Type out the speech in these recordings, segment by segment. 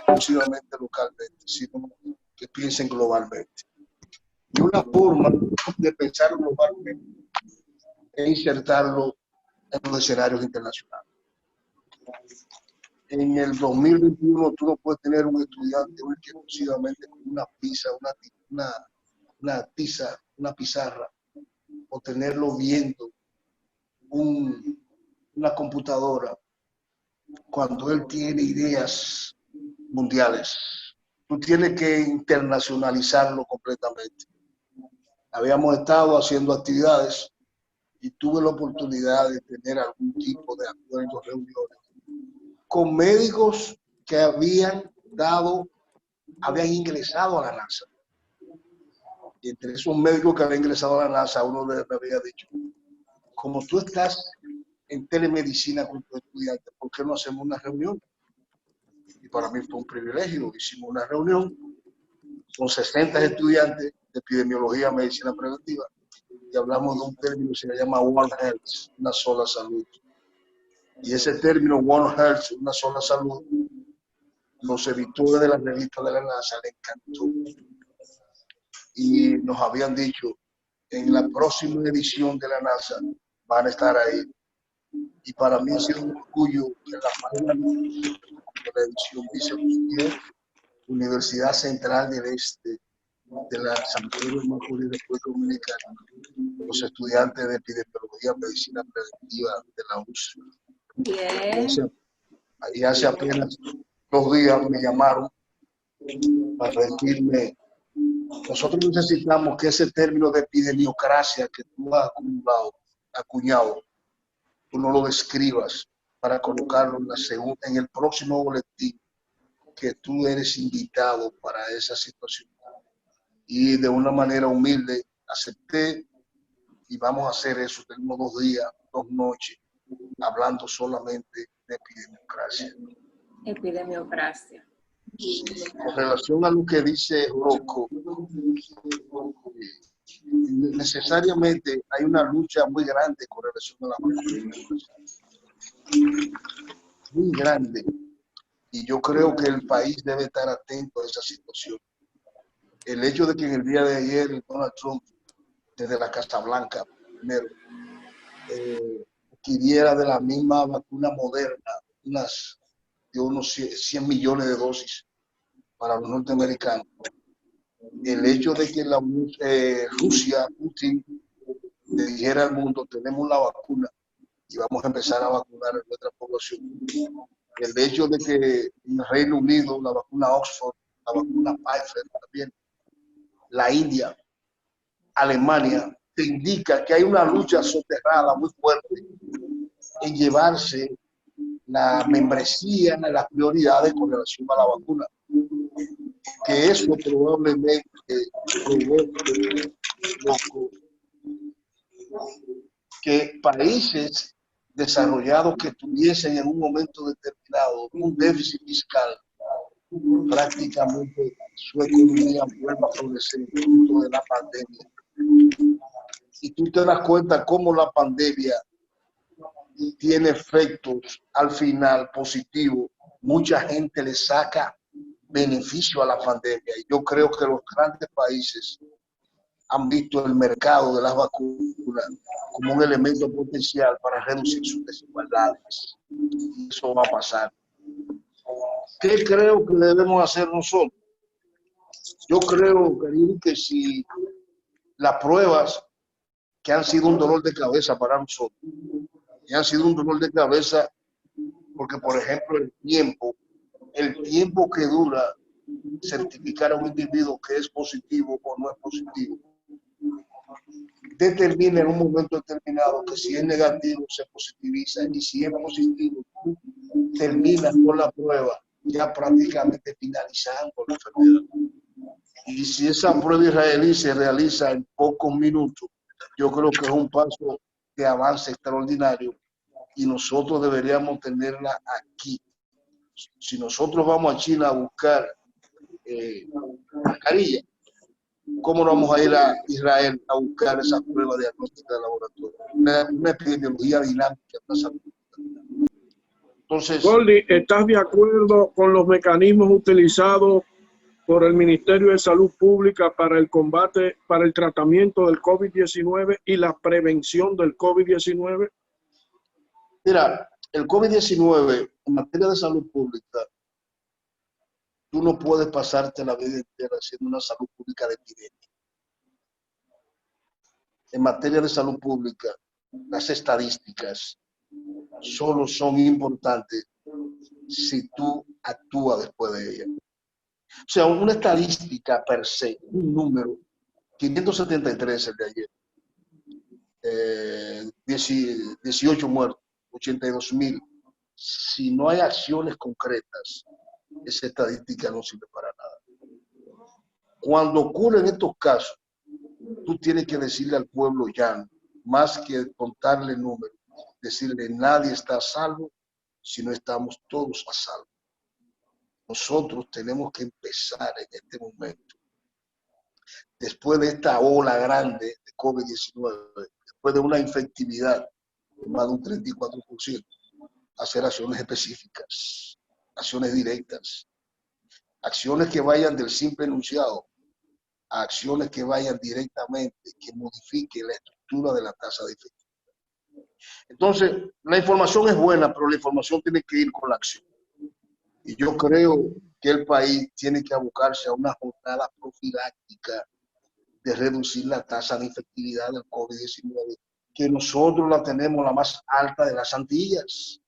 exclusivamente localmente, sino que piensen globalmente. Y una forma de pensar globalmente es insertarlo en los escenarios internacionales. En el 2021 tú no puedes tener un estudiante único exclusivamente con una una pizarra, o tenerlo viendo una computadora cuando él tiene ideas mundiales. Tú tienes que internacionalizarlo completamente. Habíamos estado haciendo actividades y tuve la oportunidad de tener algún tipo de acuerdos, reuniones con médicos que habían ingresado a la NASA. Y entre esos médicos que habían ingresado a la NASA, uno me había dicho, como tú estás en telemedicina con tu estudiante, ¿por qué no hacemos una reunión? Y para mí fue un privilegio. Hicimos una reunión con 60 estudiantes de epidemiología, medicina preventiva, y hablamos de un término que se llama One Health, una sola salud. Y ese término One Health, una sola salud, los editores de la revista de la NASA le encantó. Y nos habían dicho, en la próxima edición de la NASA van a estar ahí. Y para mí ha sido un orgullo que la página de la edición dice Universidad Central del Este de la San Pedro de Macorís, República Dominicana, los estudiantes de epidemiología, medicina preventiva de la UCI. Bien. Y hace apenas 2 días me llamaron para decirme, nosotros necesitamos que ese término de epidemiocracia que tú has acuñado, tú no lo describas para colocarlo en el próximo boletín, que tú eres invitado para esa situación. Y de una manera humilde acepté y vamos a hacer eso. Tenemos 2 días, 2 noches, hablando solamente de epidemiocracia. Epidemiocracia. Con relación a lo que dice Rocco, necesariamente hay una lucha muy grande con relación a la vacuna. Muy grande. Y yo creo que el país debe estar atento a esa situación. El hecho de que en el día de ayer Donald Trump, desde la Casa Blanca, primero, adquiriera de la misma vacuna Moderna de unos 100 millones de dosis para los norteamericanos. El hecho de que Rusia, Putin, le dijera al mundo, tenemos la vacuna y vamos a empezar a vacunar a nuestra población. El hecho de que en el Reino Unido, la vacuna Oxford, la vacuna Pfizer también, la India, Alemania, te indica que hay una lucha soterrada muy fuerte en llevarse la membresía, las prioridades con relación a la vacuna. Que eso probablemente provoque que países desarrollados que tuviesen en un momento determinado un déficit fiscal, prácticamente su economía vuelva a florecer fruto de la pandemia. Y tú te das cuenta cómo la pandemia tiene efectos al final positivos. Mucha gente le saca beneficio a la pandemia. Y yo creo que los grandes países han visto el mercado de las vacunas como un elemento potencial para reducir sus desigualdades. Y eso va a pasar. ¿Qué creo que debemos hacer nosotros? Yo creo, querido, que si las pruebas que han sido un dolor de cabeza para nosotros, y han sido un dolor de cabeza porque, por ejemplo, el tiempo que dura certificar a un individuo que es positivo o no es positivo, determina en un momento determinado que si es negativo se positiviza y si es positivo termina con la prueba ya prácticamente finalizando la enfermedad. Y si esa prueba israelí se realiza en pocos minutos, yo creo que es un paso de avance extraordinario y nosotros deberíamos tenerla aquí. Si nosotros vamos a China a buscar mascarilla, ¿cómo no vamos a ir a Israel a buscar esa prueba diagnóstica de laboratorio? Una epidemiología dinámica. Entonces, Goldie, ¿estás de acuerdo con los mecanismos utilizados por el Ministerio de Salud Pública para el combate, para el tratamiento del COVID-19 y la prevención del COVID-19? mira, el COVID-19 en materia de salud pública, tú no puedes pasarte la vida entera haciendo una salud pública de epidemia. En materia de salud pública, las estadísticas solo son importantes si tú actúas después de ellas. O sea, una estadística per se, un número, 573 el de ayer, 18 muertos, 82,000. Si no hay acciones concretas, esa estadística no sirve para nada. Cuando ocurren estos casos, tú tienes que decirle al pueblo llano, más que contarle números, decirle nadie está a salvo si no estamos todos a salvo. Nosotros tenemos que empezar en este momento, después de esta ola grande de COVID-19, después de una infectividad de más de un 34%, hacer acciones específicas, acciones directas, acciones que vayan del simple enunciado a acciones que vayan directamente, que modifiquen la estructura de la tasa de efectividad. Entonces, la información es buena, pero la información tiene que ir con la acción. Y yo creo que el país tiene que abocarse a una jornada profiláctica de reducir la tasa de efectividad del COVID-19, que nosotros la tenemos la más alta de las Antillas.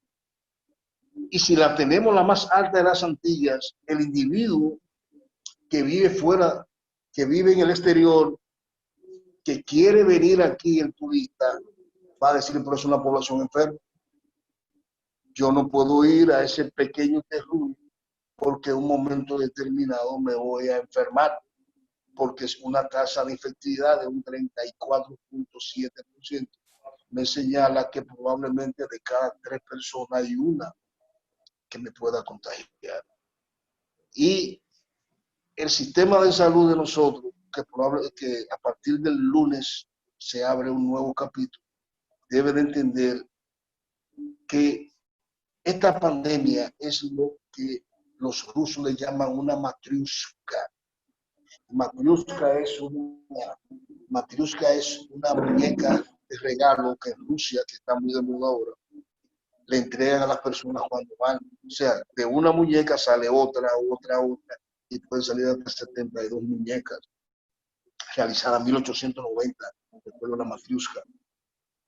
Y si la tenemos la más alta de las Antillas, el individuo que vive fuera, que vive en el exterior, que quiere venir aquí, el turista, va a decir, pero es una población enferma. Yo no puedo ir a ese pequeño terruño porque en un momento determinado me voy a enfermar, porque es una tasa de efectividad de un 34,7%. Me señala que probablemente de cada 3 personas hay una que me pueda contagiar. Y el sistema de salud de nosotros, que a partir del lunes se abre un nuevo capítulo, debe de entender que esta pandemia es lo que los rusos le llaman una matriushka. Matriushka es una muñeca de regalo que en Rusia, que está muy de moda ahora, le entregan a las personas cuando van. O sea, de una muñeca sale otra, y pueden salir hasta 72 muñecas, realizadas en 1890, después de la matriushka.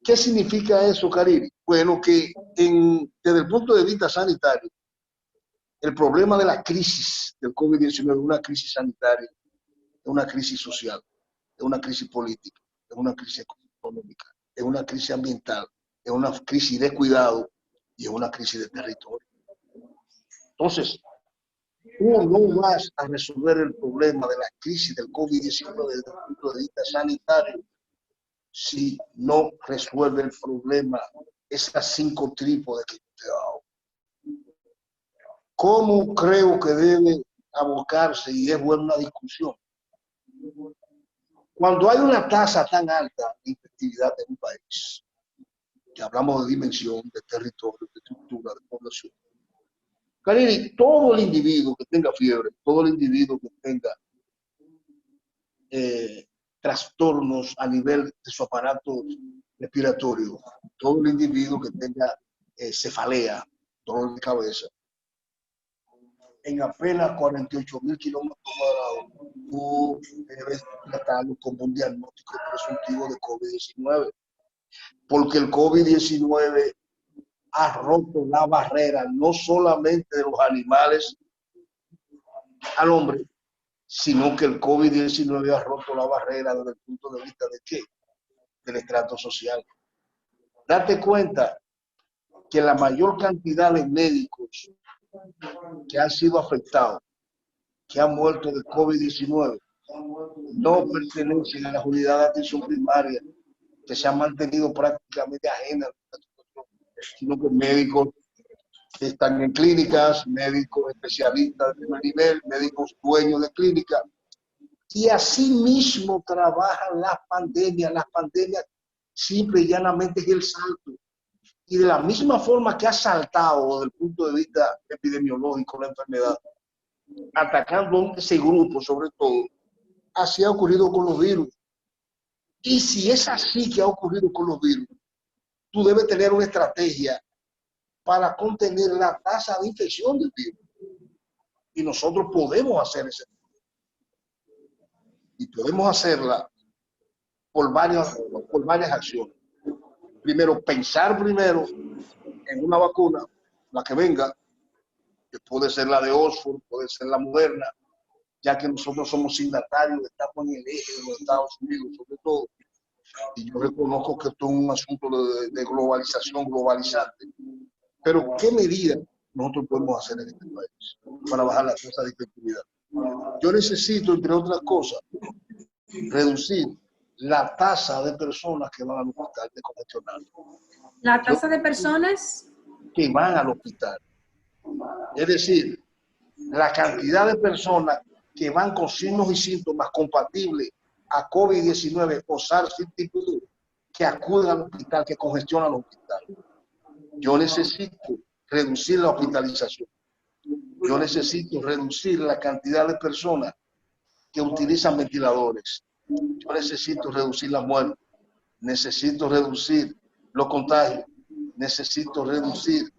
¿Qué significa eso, Caribe? Bueno, que desde el punto de vista sanitario, el problema de la crisis del COVID-19 es una crisis sanitaria, es una crisis social, es una crisis política, es una crisis económica, es una crisis ambiental, es una crisis de cuidado y es una crisis de territorio. Entonces, tú no vas a resolver el problema de la crisis del COVID-19 desde el punto de vista sanitario si no resuelve el problema, esas 5 trípodes que te he dado. ¿Cómo creo que debe abocarse? Y es buena una discusión. Cuando hay una tasa tan alta de infectividad en un país, que hablamos de dimensión, de territorio, de estructura, de población, Karine, todo el individuo que tenga fiebre, todo el individuo que tenga trastornos a nivel de su aparato respiratorio, todo el individuo que tenga cefalea, dolor de cabeza, en apenas 48,000 kilómetros cuadrados, tú debes tratarlo como un diagnóstico presuntivo de COVID-19, porque el COVID-19 ha roto la barrera no solamente de los animales al hombre, sino que el COVID-19 ha roto la barrera desde el punto de vista de ¿qué? Del estrato social. Date cuenta que la mayor cantidad de médicos que han sido afectados, que han muerto de COVID-19, no pertenecen a las unidades de atención primaria, que se han mantenido prácticamente ajenas, sino que médicos que están en clínicas, médicos especialistas de primer nivel, médicos dueños de clínicas, y así mismo trabajan las pandemias. Las pandemias simple y llanamente es el salto. Y de la misma forma que ha saltado desde el punto de vista epidemiológico la enfermedad, atacando a ese grupo sobre todo, así ha ocurrido con los virus. Y si es así que ha ocurrido con los virus, tú debes tener una estrategia para contener la tasa de infección del virus. Y nosotros podemos hacer eso. Y podemos hacerla por varias acciones. Primero, pensar primero en una vacuna, la que venga, que puede ser la de Oxford, puede ser la Moderna, ya que nosotros somos signatarios, estamos en el eje de los Estados Unidos, sobre todo. Y yo reconozco que esto es un asunto de globalización, globalizante. Pero, ¿qué medidas nosotros podemos hacer en este país para bajar la tasa de infectividad? Yo necesito, entre otras cosas, reducir la tasa de personas que van al hospital de congestionado. La tasa de personas Que van al hospital. Es decir, la cantidad de personas que van con signos y síntomas compatibles a COVID-19 o SARS-CoV-2 que acuden al hospital, que congestionan el hospital. Yo necesito reducir la hospitalización. Yo necesito reducir la cantidad de personas que utilizan ventiladores. Yo necesito reducir la muerte. Necesito reducir los contagios. Necesito reducir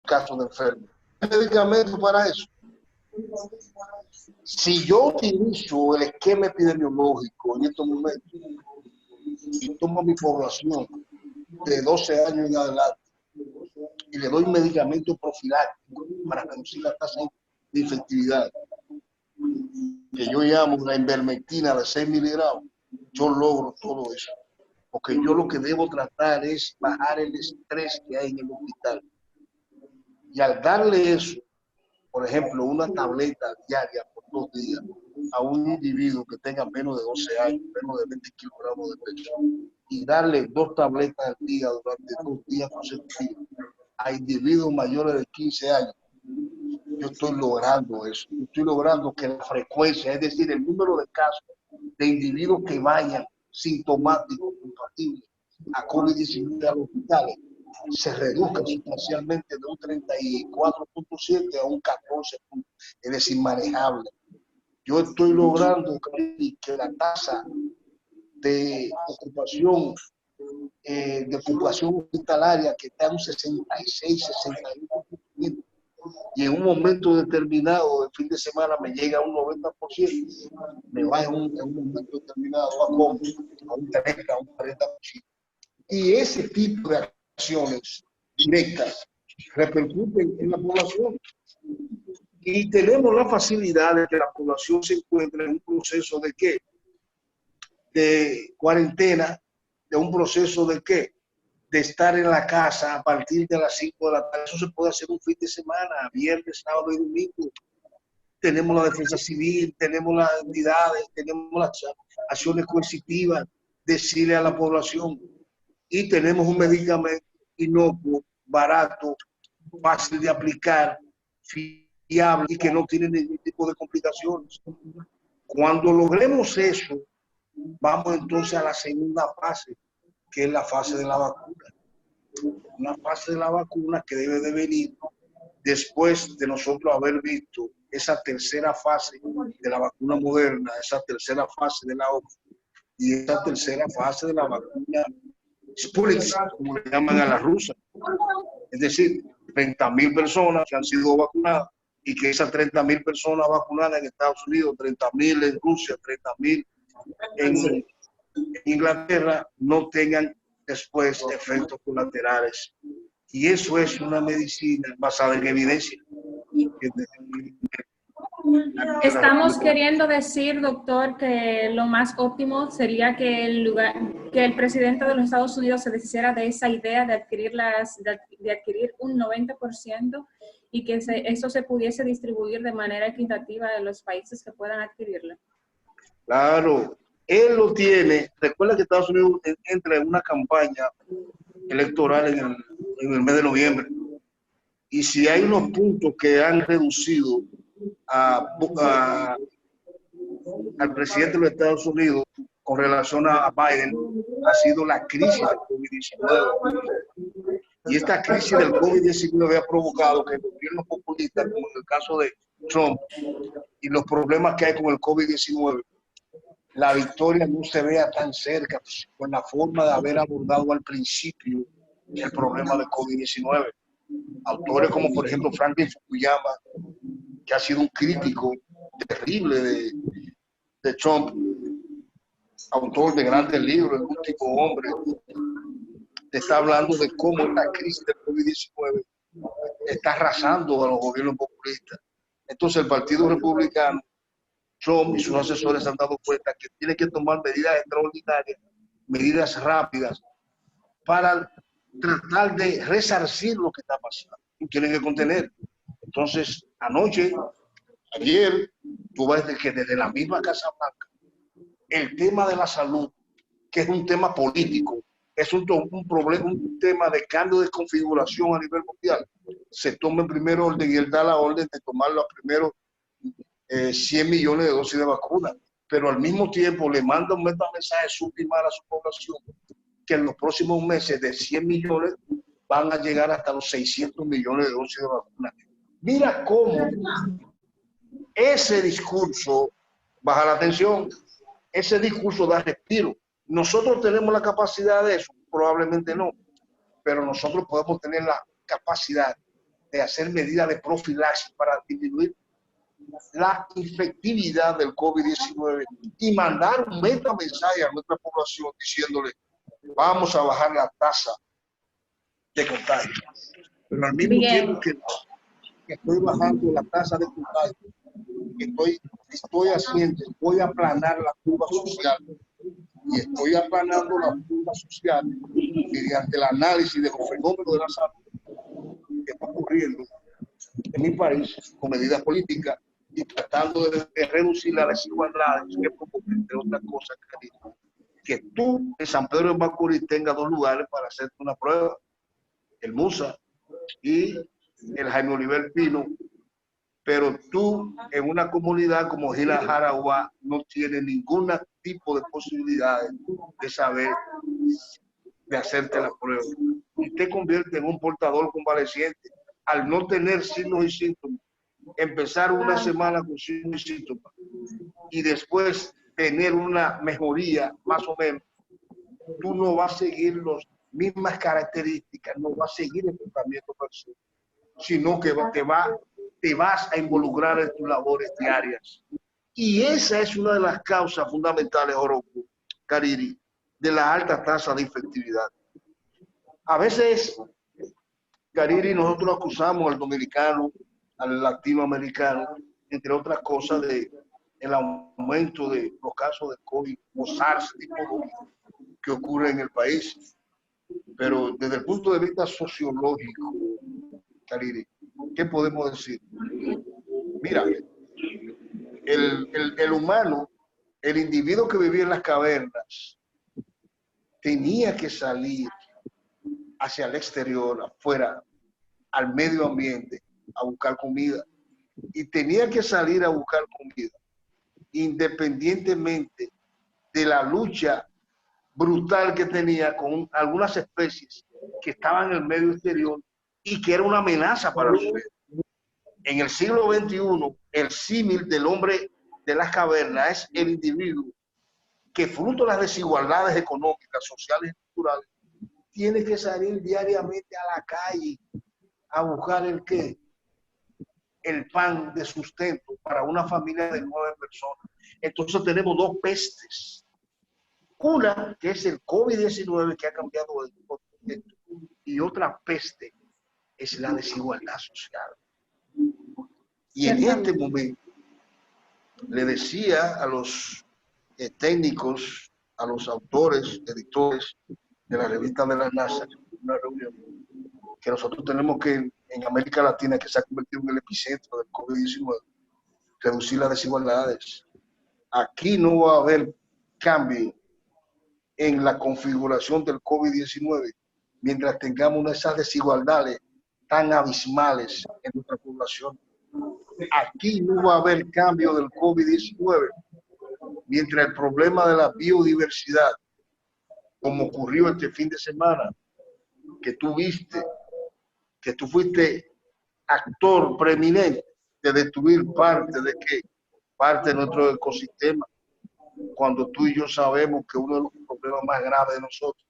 casos de enfermos. ¿Hay medicamentos para eso? Si yo utilizo el esquema epidemiológico en estos momentos y tomo a mi población de 12 años en adelante y le doy medicamentos profilácticos para reducir la tasa de infectividad, que yo llamo la ivermectina de 6 miligramos, yo logro todo eso. Porque yo lo que debo tratar es bajar el estrés que hay en el hospital. Y al darle eso, por ejemplo, una tableta diaria por 2 días a un individuo que tenga menos de 12 años, menos de 20 kilogramos de peso, y darle 2 tabletas al día durante 2 días consecutivos a individuos mayores de 15 años, yo estoy logrando eso. Yo estoy logrando que la frecuencia, es decir, el número de casos de individuos que vayan sintomáticos compatibles a COVID-19 a los hospitales se reduzca sustancialmente de un 34.7 a un 14, es decir, manejable. Yo estoy logrando que la tasa de ocupación hospitalaria que está en un 66, 61%, y en un momento determinado, el fin de semana, me llega a un 90%, me baja en un momento determinado a un 30, a un 40%. Y ese tipo de acciones directas repercuten en la población. Y tenemos la facilidad de que la población se encuentre en un proceso de ¿qué? De cuarentena, de un proceso de ¿qué? De estar en la casa a partir de las 5 de la tarde. Eso se puede hacer un fin de semana, viernes, sábado y domingo. Tenemos la defensa civil, tenemos las entidades, tenemos las acciones coercitivas, decirle a la población. Y tenemos un medicamento inocuo, barato, fácil de aplicar, fiable y que no tiene ningún tipo de complicaciones. Cuando logremos eso, vamos entonces a la segunda fase, que es la fase de la vacuna. Una fase de la vacuna que debe de venir después de nosotros haber visto esa tercera fase de la vacuna Moderna, esa tercera fase de la Oxford y esa tercera fase de la vacuna Sputnik, como le llaman a la rusa. Es decir, 30.000 personas que han sido vacunadas y que esas 30.000 personas vacunadas en Estados Unidos, 30.000 en Rusia, 30.000 en Inglaterra, no tengan después efectos colaterales. Y eso es una medicina basada en evidencia. Estamos queriendo decir, doctor, que lo más óptimo sería que el presidente de los Estados Unidos se deshiciera de esa idea de adquirir un 90% y que eso se pudiese distribuir de manera equitativa en los países que puedan adquirirlo. Claro, él lo tiene. Recuerda que Estados Unidos entra en una campaña electoral en el mes de noviembre. Y si hay unos puntos que han reducido al presidente de los Estados Unidos con relación a Biden, ha sido la crisis del COVID-19. Y esta crisis del COVID-19 ha provocado que el gobierno populista, como en el caso de Trump, y los problemas que hay con el COVID-19, la victoria no se vea tan cerca con la forma de haber abordado al principio el problema del COVID-19. Autores como, por ejemplo, Franklin Fukuyama, que ha sido un crítico terrible de Trump, autor de grandes libros, el último hombre, te está hablando de cómo esta crisis del COVID-19 está arrasando a los gobiernos populistas. Entonces el Partido Republicano, Trump y sus asesores se han dado cuenta que tiene que tomar medidas extraordinarias, medidas rápidas, para tratar de resarcir lo que está pasando. Y tienen que contener. Entonces, ayer, tú ves que desde la misma Casa Blanca, el tema de la salud, que es un tema político, es un problema, un tema de cambio de configuración a nivel mundial, se toma en primer orden y él da la orden de tomar los primeros 100 millones de dosis de vacuna, pero al mismo tiempo le manda un mensaje subliminal a su población que en los próximos meses de 100 millones van a llegar hasta los 600 millones de dosis de vacuna. Mira cómo ese discurso baja la tensión, ese discurso da respiro. ¿Nosotros tenemos la capacidad de eso? Probablemente no, pero nosotros podemos tener la capacidad de hacer medidas de profilaxis para disminuir la infectividad del COVID-19 y mandar un mensaje a nuestra población diciéndole vamos a bajar la tasa de contagio. Pero al mismo tiempo que estoy bajando la tasa de contagio, voy a aplanar la curva social. Y estoy aplanando la curva social mediante el análisis de los fenómenos de la salud que está ocurriendo en mi país con medidas políticas y tratando de reducir las desigualdades que provocan, entre otras cosas, que tú en San Pedro de Macorís tengas 2 lugares para hacerte una prueba, el Musa y el Jaime Oliver Pino, pero tú en una comunidad como Gila Jaraguá no tienes ningún tipo de posibilidades de saber, de hacerte la prueba. Y te convierte en un portador convaleciente al no tener signos y síntomas. Empezar una semana con signos y síntomas y después tener una mejoría más o menos, tú no vas a seguir las mismas características, no vas a seguir el tratamiento personal, sino que te vas a involucrar en tus labores diarias. Y esa es una de las causas fundamentales, Oroco, Cariri, de la alta tasa de infectividad. A veces, Cariri, nosotros acusamos al dominicano, al latinoamericano, entre otras cosas, de el aumento de los casos de COVID o SARS tipo que ocurre en el país. Pero desde el punto de vista sociológico, Cariri, ¿qué podemos decir? Mira, el humano, el individuo que vivía en las cavernas, tenía que salir hacia el exterior, afuera, al medio ambiente, a buscar comida. Y tenía que salir a buscar comida, independientemente de la lucha brutal que tenía con algunas especies que estaban en el medio exterior y que era una amenaza para su vida. En el siglo XXI, el símil del hombre de las cavernas es el individuo que, fruto de las desigualdades económicas, sociales y culturales, tiene que salir diariamente a la calle a buscar el qué, el pan de sustento para una familia de 9 personas. Entonces tenemos 2 pestes. Una que es el COVID-19 que ha cambiado el contexto, y otra peste es la desigualdad social. Y en este momento le decía a los técnicos, a los autores, editores de la revista de la NASA, una reunión, que nosotros tenemos que, en América Latina, que se ha convertido en el epicentro del COVID-19, reducir las desigualdades. Aquí no va a haber cambio en la configuración del COVID-19 mientras tengamos esas desigualdades tan abismales en nuestra población. Aquí no va a haber cambio del COVID-19 mientras el problema de la biodiversidad, como ocurrió este fin de semana, que tú viste que tú fuiste actor preeminente de destruir parte de nuestro ecosistema, cuando tú y yo sabemos que uno de los problemas más graves de nosotros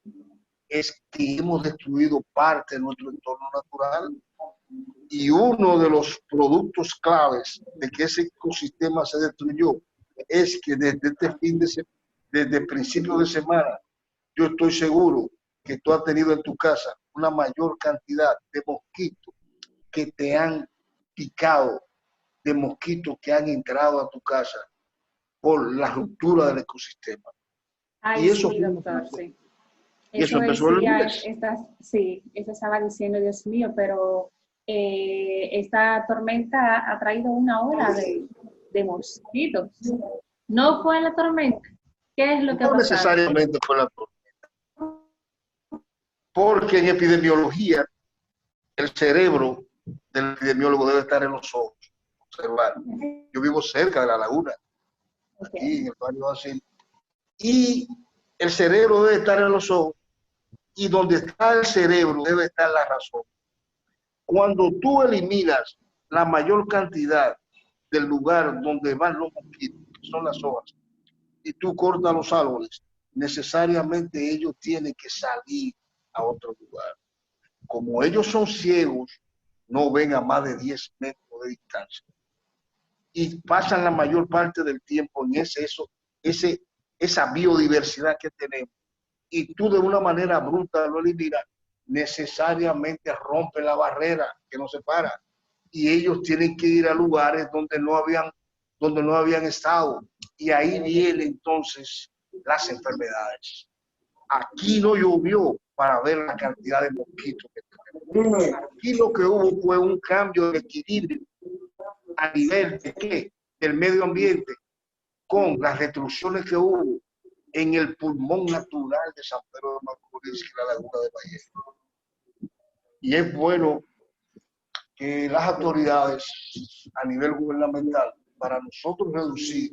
es que hemos destruido parte de nuestro entorno natural, y uno de los productos claves de que ese ecosistema se destruyó es que desde principios de semana, yo estoy seguro que tú has tenido en tu casa una mayor cantidad de mosquitos que te han picado, de mosquitos que han entrado a tu casa por la ruptura del ecosistema. Ay, Y eso, sí, doctor, sí. Y eso empezó el lunes. Sí, eso estaba diciendo, Dios mío, pero esta tormenta ha traído una ola de mosquitos. ¿No fue la tormenta? ¿Qué es lo que ha No pasado? necesariamente fue la tormenta. Porque en epidemiología, el cerebro del epidemiólogo debe estar en los ojos. Observar. Yo vivo cerca de la laguna, aquí en el barrio así. Y el cerebro debe estar en los ojos. Y donde está el cerebro debe estar la razón. Cuando tú eliminas la mayor cantidad del lugar donde van los mosquitos, que son las hojas, y tú cortas los árboles, necesariamente ellos tienen que salir a otro lugar. Como ellos son ciegos, no ven a más de 10 metros de distancia. Y pasan la mayor parte del tiempo en esa biodiversidad que tenemos. Y tú de una manera bruta lo eliminas, necesariamente rompe la barrera que nos separa. Y ellos tienen que ir a lugares donde no habían estado. Y ahí vienen entonces las enfermedades. Aquí no llovió para ver la cantidad de mosquitos que tenemos. Aquí lo que hubo fue un cambio de equilibrio a nivel de ¿qué? Del medio ambiente, con las destrucciones que hubo en el pulmón natural de San Pedro de Macorís, que la laguna de Ballena. Y es bueno que las autoridades a nivel gubernamental, para nosotros reducir,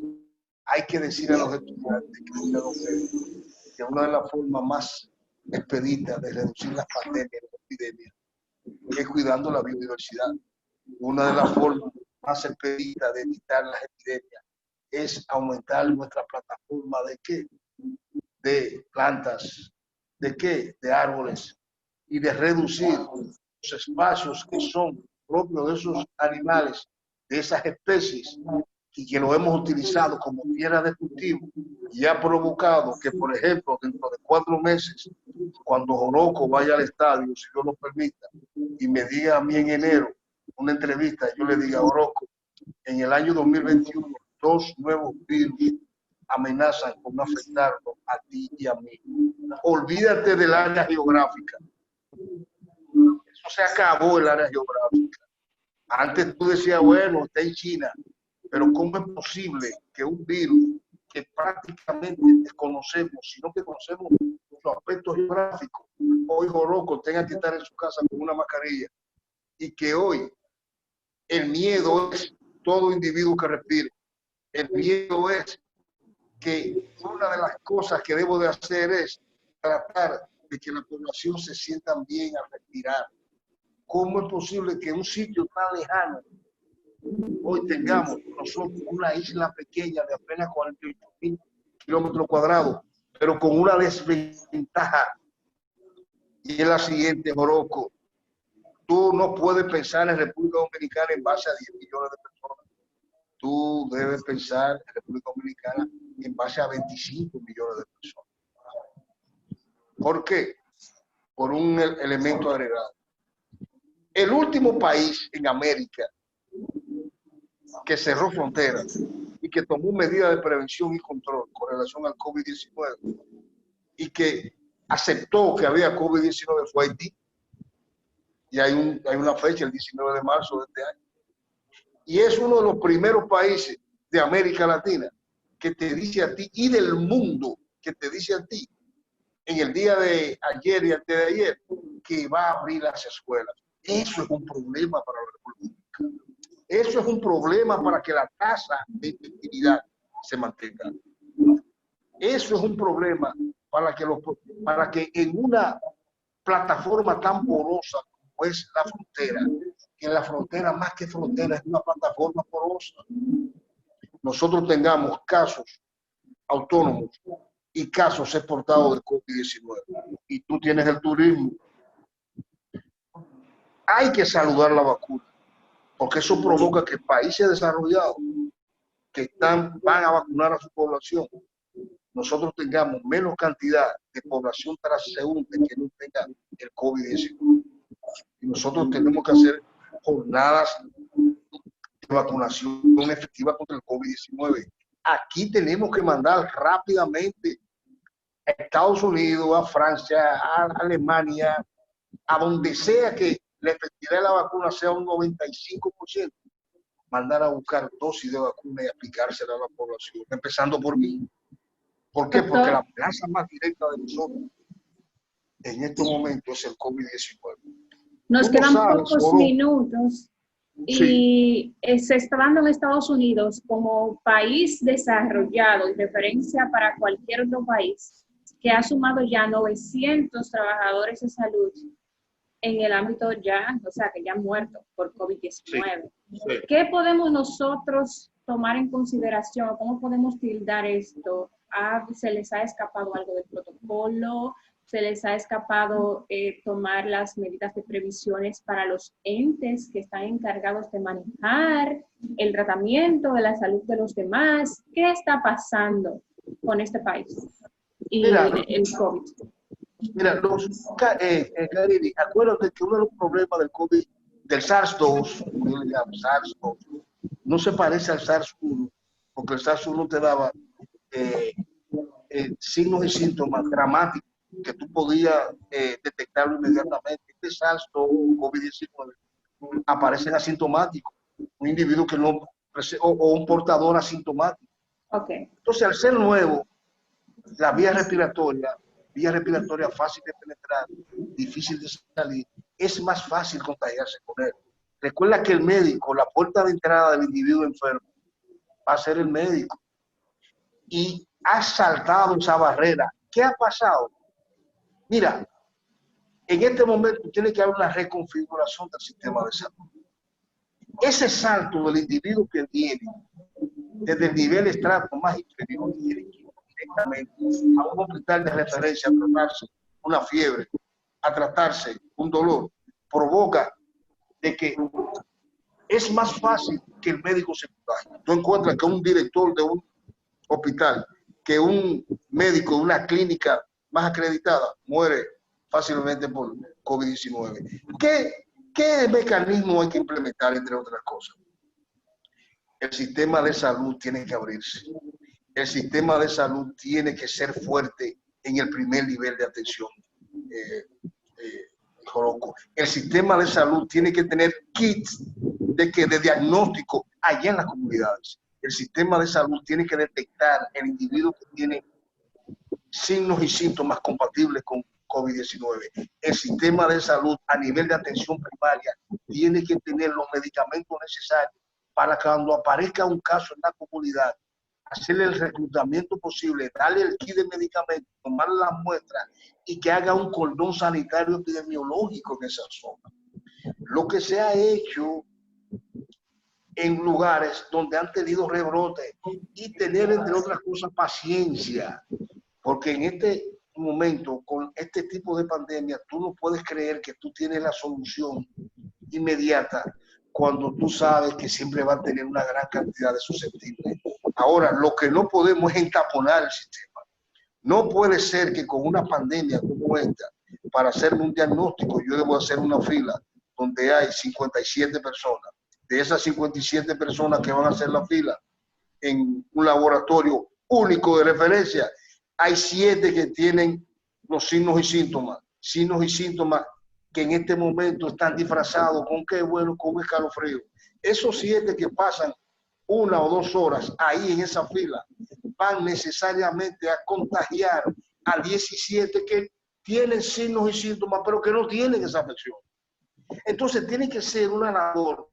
hay que decir a los estudiantes que una de las formas más expeditas de reducir las pandemias y las epidemias es cuidando la biodiversidad. Una de las formas más expeditas de evitar las epidemias es aumentar nuestra plataforma de ¿qué? De plantas, ¿de qué? De árboles, y de reducir los espacios que son propios de esos animales, de esas especies, y que lo hemos utilizado como tierra de cultivo, y ha provocado que, por ejemplo, dentro de 4 meses, cuando Joroco vaya al estadio, si Dios lo permita, y me diga a mí en enero una entrevista, yo le diga a Joroco, en el año 2021, 2 nuevos virus amenazan con afectarnos a ti y a mí. Olvídate del área geográfica. Eso se acabó, el área geográfica. Antes tú decías, bueno, está en China, pero ¿cómo es posible que un virus que prácticamente desconocemos, sino que conocemos su aspecto geográfico, hoy Joroco tenga que estar en su casa con una mascarilla, y que hoy el miedo es todo individuo que respire? El miedo es que una de las cosas que debo de hacer es tratar de que la población se sienta bien al respirar. ¿Cómo es posible que en un sitio tan lejano hoy tengamos nosotros una isla pequeña de apenas 48.000 kilómetros cuadrados, pero con una desventaja? Y es la siguiente, Joroco. Tú no puedes pensar en República Dominicana en base a 10 millones de personas. Tú debes pensar en República Dominicana en base a 25 millones de personas. ¿Por qué? Por un elemento agregado. El último país en América que cerró fronteras y que tomó medidas de prevención y control con relación al COVID-19 y que aceptó que había COVID-19 fue Haití. Y hay una fecha, el 19 de marzo de este año. Y es uno de los primeros países de América Latina que te dice a ti, y del mundo, que te dice a ti, en el día de ayer y antes de ayer, que va a abrir las escuelas. Eso es un problema para la República Dominicana. Eso es un problema para que la tasa de efectividad se mantenga. Eso es un problema para que en una plataforma tan porosa como es la frontera, que la frontera, más que frontera, es una plataforma porosa. Nosotros tengamos casos autónomos y casos exportados de COVID-19, y tú tienes el turismo. Hay que saludar la vacuna, porque eso provoca que países desarrollados que van a vacunar a su población, nosotros tengamos menos cantidad de población transeúnte que no tenga el COVID-19. Y nosotros tenemos que hacer jornadas de vacunación efectiva contra el COVID-19. Aquí tenemos que mandar rápidamente a Estados Unidos, a Francia, a Alemania, a donde sea que la efectividad de la vacuna sea un 95%, mandar a buscar dosis de vacuna y aplicársela a la población, empezando por mí. ¿Por qué? Doctor, porque la amenaza más directa de nosotros en estos momentos es el COVID-19. nos ¿Cómo quedan sabes, pocos Oro? minutos Sí. y se está dando en Estados Unidos como país desarrollado y referencia para cualquier otro país que ha sumado ya 900 trabajadores de salud en el ámbito ya, o sea, que ya han muerto por COVID-19. Sí. ¿Qué podemos nosotros tomar en consideración? ¿Cómo podemos tildar esto? ¿Se les ha escapado algo del protocolo? ¿Se les ha escapado tomar las medidas de previsiones para los entes que están encargados de manejar el tratamiento de la salud de los demás? ¿Qué está pasando con este país y el COVID? Mira, Karine, acuérdate que uno de los problemas del COVID, del SARS-2, yo le llamo SARS-2, no se parece al SARS-1, porque el SARS-1 te daba signos y síntomas dramáticos que tú podías detectarlo inmediatamente. Este SARS-2, COVID-19, aparecen asintomáticos, un individuo que no, o un portador asintomático. Okay. Entonces, al ser nuevo, la vía respiratoria fácil de penetrar, difícil de salir, es más fácil contagiarse con él. Recuerda que el médico, la puerta de entrada del individuo enfermo, va a ser el médico. Y ha saltado esa barrera. ¿Qué ha pasado? Mira, en este momento tiene que haber una reconfiguración del sistema de salud. Ese salto del individuo que viene desde el nivel estrato más inferior, directamente a un hospital de referencia a tratarse una fiebre, a tratarse un dolor, provoca de que es más fácil que el médico se contagie. Tú encuentras que un director de un hospital, que un médico de una clínica más acreditada muere fácilmente por COVID-19. ¿Qué mecanismo hay que implementar, entre otras cosas? El sistema de salud tiene que abrirse. El sistema de salud tiene que ser fuerte en el primer nivel de atención. El sistema de salud tiene que tener kits de diagnóstico allá en las comunidades. El sistema de salud tiene que detectar el individuo que tiene signos y síntomas compatibles con COVID-19. El sistema de salud a nivel de atención primaria tiene que tener los medicamentos necesarios para cuando aparezca un caso en la comunidad, hacerle el reclutamiento posible, darle el kit de medicamentos, tomar las muestras y que haga un cordón sanitario epidemiológico en esa zona. Lo que se ha hecho en lugares donde han tenido rebrotes y tener, entre otras cosas, paciencia, porque en este momento, con este tipo de pandemia, tú no puedes creer que tú tienes la solución inmediata cuando tú sabes que siempre va a tener una gran cantidad de susceptibles. Ahora, lo que no podemos es entaponar el sistema. No puede ser que con una pandemia como esta, para hacerme un diagnóstico, yo debo hacer una fila donde hay 57 personas. De esas 57 personas que van a hacer la fila en un laboratorio único de referencia, hay 7 que tienen los signos y síntomas que en este momento están disfrazados con qué bueno, con un escalofrío. Esos 7 que pasan 1 o 2 horas ahí en esa fila van necesariamente a contagiar a 17 que tienen signos y síntomas, pero que no tienen esa afección. Entonces tiene que ser una labor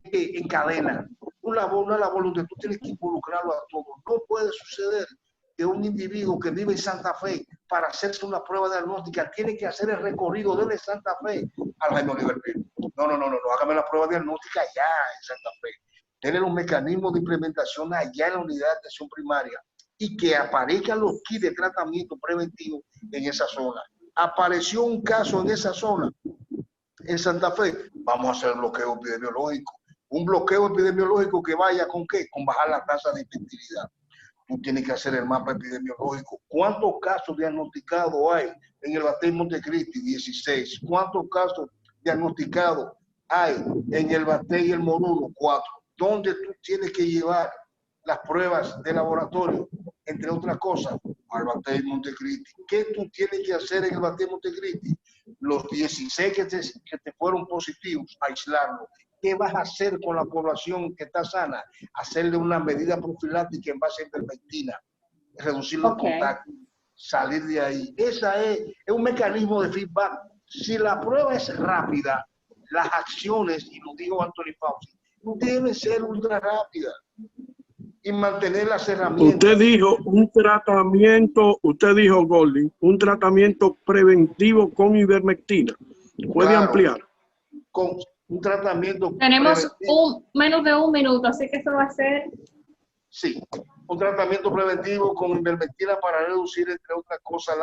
en cadena, una labor donde tú tienes que involucrarlo a todos. No puede suceder que un individuo que vive en Santa Fe, para hacerse una prueba diagnóstica, tiene que hacer el recorrido desde Santa Fe al Jaime Oliver Pérez. No, hágame la prueba diagnóstica allá en Santa Fe. Tener los mecanismos de implementación allá en la unidad de atención primaria y que aparezcan los kits de tratamiento preventivo en esa zona. Apareció un caso en esa zona, en Santa Fe, vamos a hacer bloqueo epidemiológico. Un bloqueo epidemiológico que vaya con ¿qué? Con bajar la tasa de infectividad. Tú tienes que hacer el mapa epidemiológico. ¿Cuántos casos diagnosticados hay en el Batey Montecristi? 16. ¿Cuántos casos diagnosticados hay en el Batey y el Moruno? 4. ¿Dónde tú tienes que llevar las pruebas de laboratorio? Entre otras cosas, al Batey Montecristi. ¿Qué tú tienes que hacer en el Batey Montecristi? Los 16 que te fueron positivos, aislarlos. ¿Qué vas a hacer con la población que está sana? Hacerle una medida profiláctica en base a ivermectina, reducir los contactos, salir de ahí. Esa es un mecanismo de feedback. Si la prueba es rápida, las acciones, y lo digo Anthony Fauci, deben ser ultra rápidas y mantener las herramientas. Usted dijo Golding, un tratamiento preventivo con ivermectina. ¿Puede ampliar? Con un tratamiento Tenemos menos de un minuto, así que eso va a ser... Sí, un tratamiento preventivo con ivermectina para reducir, entre otras cosas,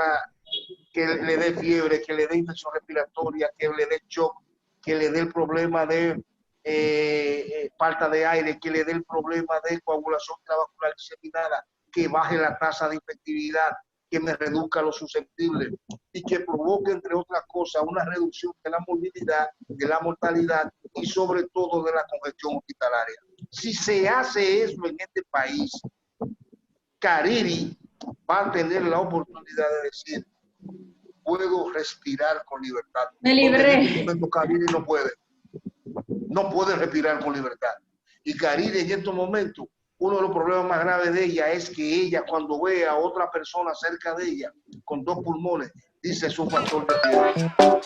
que le dé fiebre, que le dé infección respiratoria, que le dé shock, que le dé el problema de falta de aire, que le dé el problema de coagulación intravascular diseminada, que baje la tasa de infectividad, que me reduzca lo susceptible y que provoque, entre otras cosas, una reducción de la movilidad, de la mortalidad y sobre todo de la congestión hospitalaria. Si se hace eso en este país, Cariri va a tener la oportunidad de decir, puedo respirar con libertad. Me libré. En este momento Cariri no puede respirar con libertad. Y Cariri en estos momentos, uno de los problemas más graves de ella es que ella, cuando ve a otra persona cerca de ella con 2 pulmones, dice es un factor de riesgo.